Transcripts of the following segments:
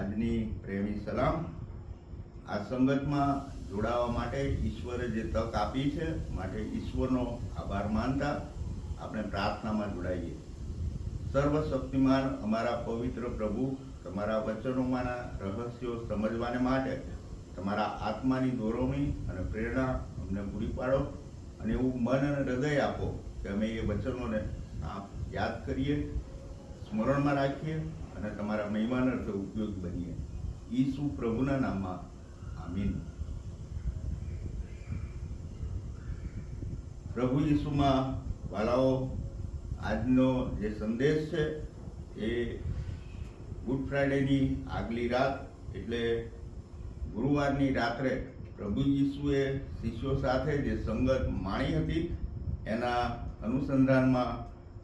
આજની પ્રેમી સલામ। આ સંગતમાં જોડાવા માટે ઈશ્વરે જે તક આપી છે માટે ઈશ્વરનો આભાર માનતા આપણે પ્રાર્થનામાં જોડાઈએ। સર્વશક્તિમાન અમારા પવિત્ર પ્રભુ, તમારા વચનોમાંના રહસ્યો સમજવાને માટે તમારા આત્માની દોરવણી અને પ્રેરણા અમને પૂરી પાડો અને એવું મન અને હૃદય આપો કે અમે એ વચનોને યાદ કરીએ, સ્મરણમાં રાખીએ અને તમારા મહિમાનાર્થે ઉપયોગી બનીએ। ઈસુ પ્રભુના નામમાં આમીન। પ્રભુ ઈસુમાં વાલાઓ, આજનો જે સંદેશ છે એ ગુડ ફ્રાઈડેની આગલી રાત એટલે ગુરુવારની રાત્રે પ્રભુ ઈસુએ શિષ્યો સાથે જે સંગત માણી હતી એના અનુસંધાનમાં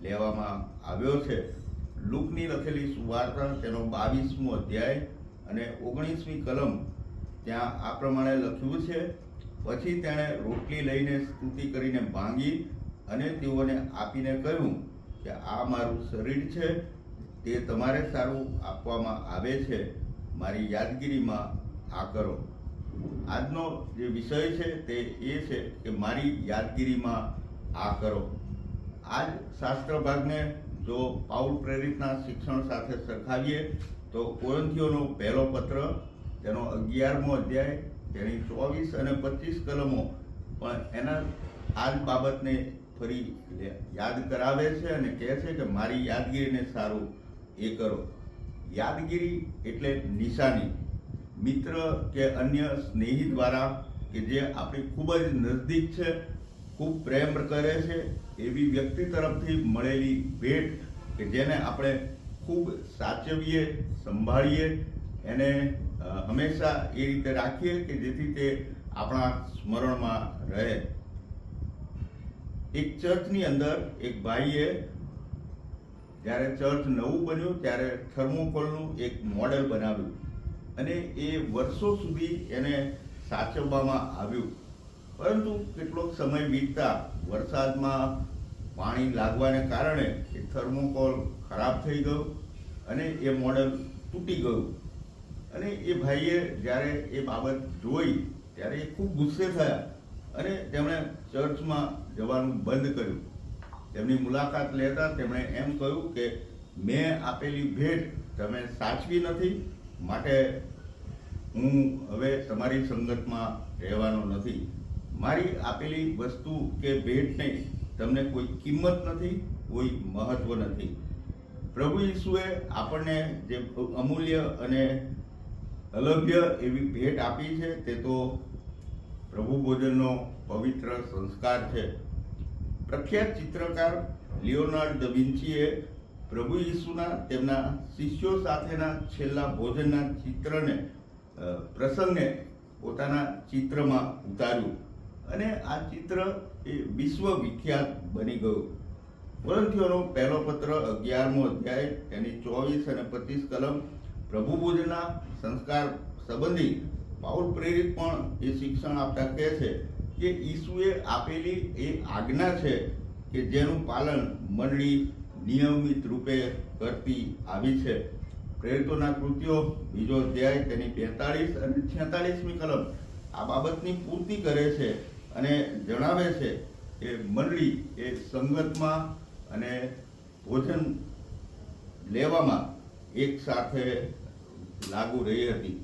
લેવામાં આવ્યો છે। લૂકની લખેલી સુવાર્તા તેનો 22મો અધ્યાય અને 19મી કલમ ત્યાં આ પ્રમાણે લખ્યું છે। પછી તેણે રોટલી લઈને સ્તુતિ કરીને ભાંગી અને તેઓને આપીને કહ્યું કે આ મારું શરીર છે, તે તમારે સારું આપવામાં આવે છે, મારી યાદગીરીમાં આ કરો। આજનો જે વિષય છે તે એ છે કે મારી યાદગીરીમાં આ કરો। આ જ શાસ્ત્ર ભાગને જો પાઉલ પ્રેરિતના શિક્ષણ સાથે સરખાવીએ તો કોરિન્થીઓનો પહેલો પત્ર તેનો 11મો અધ્યાય તેની 24 અને 25 કલમો પણ એના આ જ બાબતને ફરી યાદ કરાવે છે અને કહે છે કે મારી યાદગીરીને સારું એ કરો। યાદગીરી એટલે નિશાની, મિત્ર કે અન્ય સ્નેહી દ્વારા કે જે આપણી ખૂબ જ નજદીક છે, ખૂબ પ્રેમ કરે છે એવી વ્યક્તિ તરફથી મળેલી ભેટ કે જેને આપણે ખૂબ સાચવીએ, સંભાળીએ, એને હંમેશા એ રીતે રાખીએ કે જેથી તે આપણા સ્મરણમાં રહે। એક ચર્ચની અંદર એક ભાઈએ જ્યારે ચર્ચ નવું બન્યું ત્યારે થર્મોકોલનું એક મોડેલ બનાવ્યું અને એ વર્ષો સુધી એને સાચવવામાં આવ્યું, પરંતુ કેટલોક સમય વીતતા વરસાદમાં પાણી લાગવાને કારણે એ થર્મોકોલ ખરાબ થઈ ગયું અને એ મોડેલ તૂટી ગયું અને એ ભાઈએ જ્યારે એ બાબત જોઈ ત્યારે એ ખૂબ ગુસ્સે થયા અને તેમણે ચર્ચમાં જવાનું બંધ કર્યું। તેમની મુલાકાત લેતા તેમણે એમ કહ્યું કે મેં આપેલી ભેટ તમે સાચવી નથી, માટે હું હવે તમારી સંગતમાં રહેવાનો નથી। મારી આપેલી વસ્તુ કે ભેટની તમને કોઈ કિંમત નથી, કોઈ મહત્વ નથી। પ્રભુ ઈસુએ આપણને જે અમૂલ્ય અને અલભ્ય એવી ભેટ આપી છે તે તો પ્રભુ ભોજનનો પવિત્ર સંસ્કાર છે। પ્રખ્યાત ચિત્રકાર લિયોનાર્ડો દ વિન્ચીએ પ્રભુ ઈસુના તેમના શિષ્યો સાથેના છેલ્લા ભોજનના પ્રસંગને પોતાના ચિત્રમાં ઉતાર્યું અને આ ચિત્ર એ વિશ્વ વિખ્યાત બની ગયું। કોરિન્થીઓનો પહેલો પત્ર 11મો અધ્યાય તેની 24 અને 25 કલમ પ્રભુ ભોજનના સંસ્કાર સંબંધી પાઉલ પ્રેરિત પણ એ શિક્ષણ આપતા કહે છે કે ઈસુએ આપેલી એ આજ્ઞા છે કે જેનું પાલન મંડળી નિયમિત રૂપે કરતી આવી છે। પ્રેરિતોના કૃત્યો 2જો અધ્યાય તેની 42 અને 46મી કલમ આ બાબતની પૂર્તિ કરે છે અને જણાવે છે કે મંડળી એ સંગતમાં અને ભોજન લેવામાં એક સાથે લાગુ રહી હતી।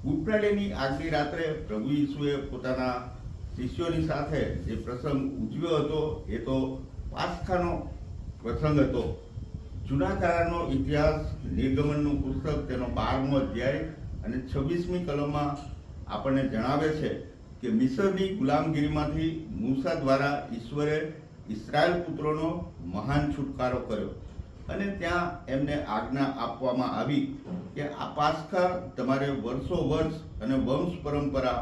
ગુડ ફ્રાઈડેની આગલી રાત્રે પ્રભુ ઈસુએ પોતાના શિષ્યોની સાથે જે પ્રસંગ ઉજવ્યો હતો એ તો પાસ્ખાનો પ્રસંગ હતો। જૂના કરારનો ઇતિહાસ નિર્ગમનનું પુસ્તક તેનો 12મો અધ્યાય અને 26મી કલમમાં આપણને જણાવે છે કે મિસરની ગુલામગીરીમાંથી મૂસા દ્વારા ઈશ્વરે ઇસ્રાયેલ પુત્રોનો મહાન છુટકારો કર્યો અને ત્યાં એમને આજ્ઞા આપવામાં આવી કે આ પાસ્ખા તમારે વર્ષો વર્ષ અને વંશ પરંપરા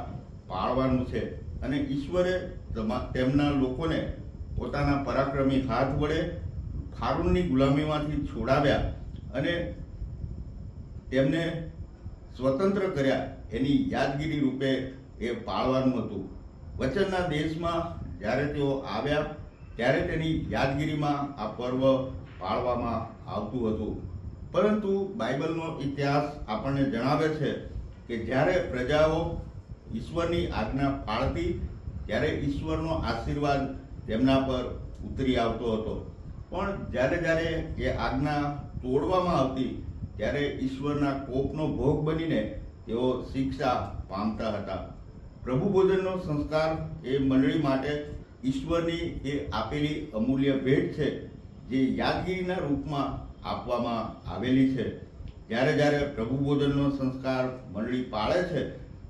પાળવાનું છે અને ઈશ્વરે તેમના લોકોને પોતાના પરાક્રમી હાથ વડે ફારૂનની ગુલામીમાંથી છોડાવ્યા અને તેમને સ્વતંત્ર કર્યા એની યાદગીરી રૂપે એ પાળવાનું હતું। વચનના દેશમાં જ્યારે તેઓ આવ્યા ત્યારે તેની યાદગીરીમાં આ પર્વ પાળવામાં આવતું હતું। પરંતુ બાઇબલનો ઇતિહાસ આપણને જણાવે છે કે જ્યારે પ્રજાઓ ઈશ્વરની આજ્ઞા પાળતી ત્યારે ઈશ્વરનો આશીર્વાદ તેમના પર ઉતરી આવતો હતો, પણ જ્યારે જ્યારે એ આજ્ઞા તોડવામાં આવતી ત્યારે ઈશ્વરના કોપનો ભોગ બનીને તેઓ શિક્ષા પામતા હતા. પ્રભુ ભોજનનો સંસ્કાર એ મંડળી માટે ઈશ્વરની એ આપેલી અમૂલ્ય ભેટ છે, જે યાદગીરીના રૂપમાં આપવામાં આવેલી છે. જ્યારે જ્યારે પ્રભુ ભોજનનો સંસ્કાર મંડળી પાળે છે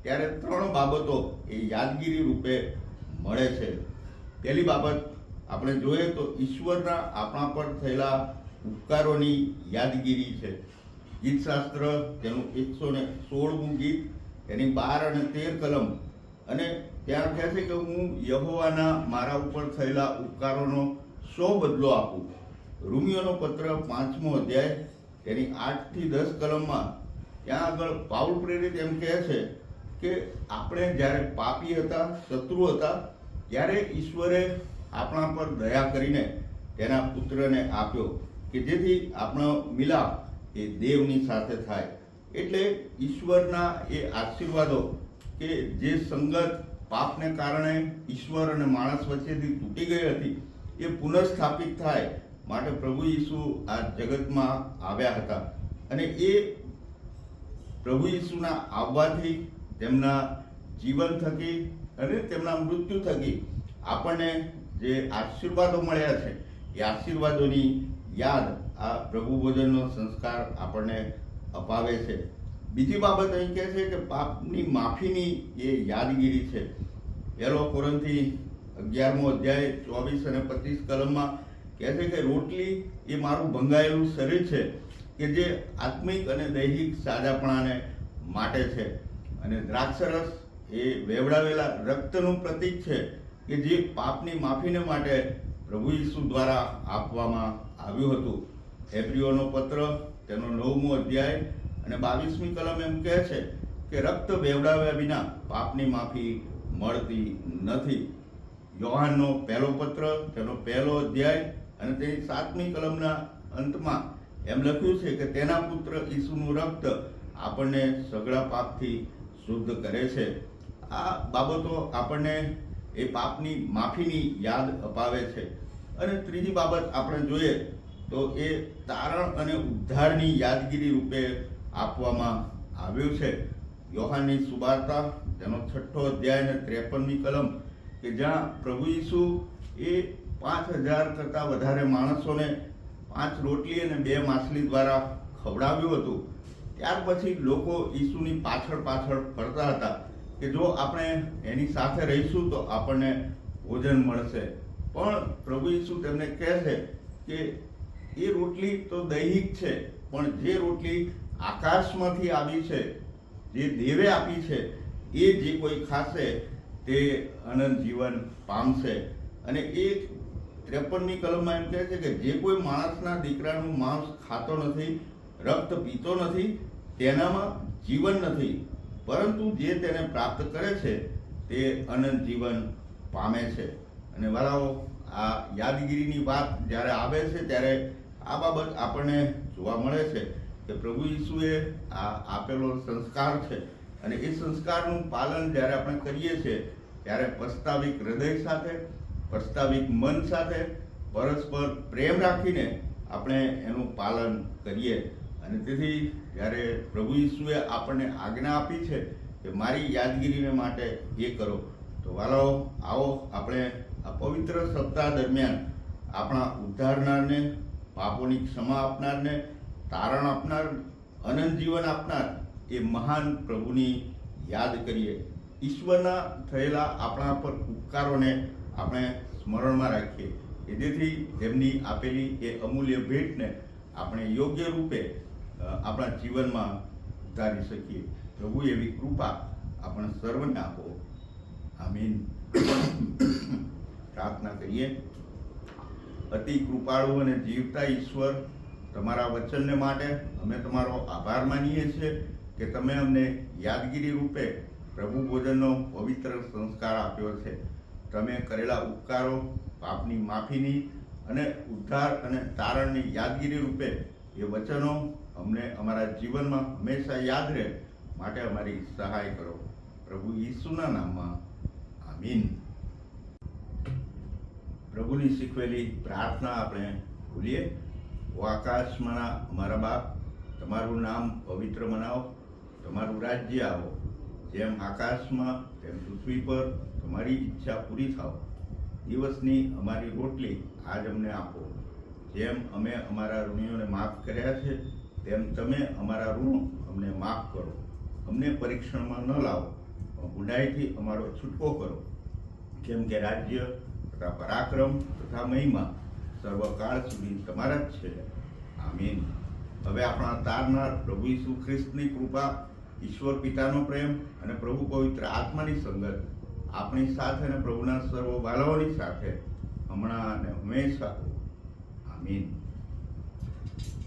ત્યારે 3 બાબતો એ યાદગીરી રૂપે મળે છે. પહેલી બાબત આપણે જોઈએ તો ઈશ્વરના આપણા પર થયેલા ઉપકારોની યાદગીરી છે. ગીતશાસ્ત્ર તેનું 116મું ગીત, એની 12 અને 13 કલમ, અને ત્યાં કહે છે કે હું યહોવાના મારા ઉપર થયેલા ઉપકારોનો 100 બદલો આપું. રોમિયોનો પત્ર 5મો અધ્યાય તેની 8 થી 10 કલમમાં ત્યાં આગળ પાઉલ પ્રેરિત એમ કહે છે કે આપણે જ્યારે પાપી હતા, શત્રુ હતા, ત્યારે ઈશ્વરે આપણા પર દયા કરીને તેના પુત્રને આપ્યો કે જેથી આપણો મિલાપ એ દેવની સાથે થાય. એટલે ઈશ્વરના એ આશીર્વાદો કે જે સંગત પાપને કારણે ઈશ્વર અને માણસ વચ્ચેથી તૂટી ગઈ હતી એ પુનઃસ્થાપિત થાય માટે પ્રભુ ઈસુ આ જગતમાં આવ્યા હતા. અને એ પ્રભુ ઈસુના આવવાથી તેમના જીવન થકી અને તેમના મૃત્યુ થકી આપણને જે આશીર્વાદો મળ્યા છે એ આશીર્વાદોની યાદ આ પ્રભુ ભોજનનો સંસ્કાર આપણને અપાવે છે. બીજી બાબત અહીં કહે છે કે પાપની માફીની એ યાદગીરી છે. 1 કોરિન્થી 11મો અધ્યાય 24 અને 25 કલમમાં કહે છે કે રોટલી એ મારું ભંગાયેલું શરીર છે કે જે આત્મિક અને દૈહિક સાજાપણાને માટે છે, અને દ્રાક્ષરસ એ વેવડાવેલા રક્તનું પ્રતીક છે કે જે પાપની માફીને માટે પ્રભુ ઈસુ દ્વારા આપવામાં આવ્યું હતું. હેબ્રીઓનો પત્ર તેનો 9મો અધ્યાય અને 22મી કલમ એમ કહે છે કે રક્ત વેવડાવ્યા વિના પાપની માફી મળતી નથી. યોહાનનો પહેલો પત્ર તેનો 1લો અધ્યાય અને તેની 7મી કલમના અંતમાં એમ લખ્યું છે કે તેના પુત્ર ઈસુનું રક્ત આપણને સગળા પાપથી શુદ્ધ કરે છે. આ બાબતો આપણને એ પાપની માફીની યાદ અપાવે છે. અને ત્રીજી બાબત આપણે જોઈએ તો એ તારણ અને ઉદ્ધારની યાદગીરી રૂપે આપવામાં આવ્યું છે. યોહાનની સુવાર્તા તેનો 6ઠો અધ્યાય અને 53મી કલમ કે જ્યાં પ્રભુ ઈસુ એ 5000 કરતાં વધારે માણસોને 5 રોટલી અને 2 માછલી દ્વારા ખવડાવ્યું હતું. ત્યાર પછી લોકો ઈસુની પાછળ પાછળ ફરતા હતા કે જો આપણે એની સાથે રહીશું તો આપણને ભોજન મળશે. પણ પ્રભુ ઈસુ તેમને કહે છે કે એ રોટલી તો દૈહિક છે, પણ જે રોટલી આકાશમાંથી આવી છે, જે દેવે આપી છે, એ જે કોઈ ખાશે તે અનંત જીવન પામશે. અને એ 53મી કલમમાં એમ કહે છે કે જે કોઈ માણસના દીકરાનું માંસ ખાતો નથી, રક્ત પીતો નથી, તેનામાં જીવન નથી, પરંતુ જે તેને પ્રાપ્ત કરે છે તે અનંત જીવન પામે છે. અને વાલાઓ, આ યાદગીરીની વાત જ્યારે આવે છે ત્યારે આ બાબત આપણને જોવા મળે છે કે પ્રભુ ઈસુએ આ આપેલો સંસ્કાર છે, અને એ સંસ્કારનું પાલન જ્યારે આપણે કરીએ છીએ ત્યારે પસ્તાવિક હૃદય સાથે, પસ્તાવિક મન સાથે, પરસ્પર પ્રેમ રાખીને આપણે એનું પાલન કરીએ. અને તેથી જ્યારે પ્રભુ ઈસુએ આપણને આજ્ઞા આપી છે કે મારી યાદગીરીને માટે એ કરો, તો વાલાઓ આવો આપણે આ પવિત્ર સપ્તાહ દરમિયાન આપણા ઉદ્ધારનારને, પાપોની ક્ષમા આપનારને, તારણ આપનાર, અનંત જીવન આપનાર એ મહાન પ્રભુની યાદ કરીએ. ઈશ્વરના થયેલા આપણા પર ઉપકારોને આપણે સ્મરણમાં રાખીએ કે જેથી તેમની આપેલી એ અમૂલ્ય ભેટને આપણે યોગ્ય રૂપે આપણા જીવનમાં ઉતારી શકીએ. પ્રભુ એવી કૃપા આપણે સર્વને આપો. આમીન. પ્રાર્થના કરીએ. અતિ કૃપાળુ અને જીવતા ઈશ્વર, તમારા વચનને માટે અમે તમારો આભાર માનીએ છીએ કે તમે અમને યાદગીરી રૂપે પ્રભુ ભોજનનો પવિત્ર સંસ્કાર આપ્યો છે. તમે કરેલા ઉપકારો, પાપની માફીની અને ઉદ્ધાર અને તારણની યાદગીરી રૂપે એ વચનો અમને અમારા જીવનમાં હંમેશા યાદ રહે માટે અમારી સહાય કરો. પ્રભુ ઈસુના નામમાં આમીન. પ્રભુની શીખવેલી પ્રાર્થના આપણે ભૂલીએ. ઓ આકાશમાંના અમારા બાપ, તમારું નામ પવિત્ર મનાવો, તમારું રાજ્ય આવો, જેમ આકાશમાં તેમ પૃથ્વી પર તમારી ઈચ્છા પૂરી થાવ. દિવસની અમારી રોટલી આજ અમને આપો, જેમ અમે અમારા ઋણીઓને માફ કર્યા છે તેમ તમે અમારા ઋણો અમને માફ કરો. અમને પરીક્ષણમાં ન લાવો, પણ બુરાઈથી અમારો છૂટકો કરો, કેમ કે રાજ્ય તથા પરાક્રમ તથા મહિમા સર્વકાળ સુધી તમારા જ છે. આમીન. હવે આપણા તારનાર પ્રભુ ઈસુ ખ્રિસ્તની કૃપા, ઈશ્વર પિતાનો પ્રેમ અને પ્રભુ પવિત્ર આત્માની સંગત આપણી સાથે અને પ્રભુના સર્વ વાલાઓની સાથે હમણાં અને હંમેશા. આમીન.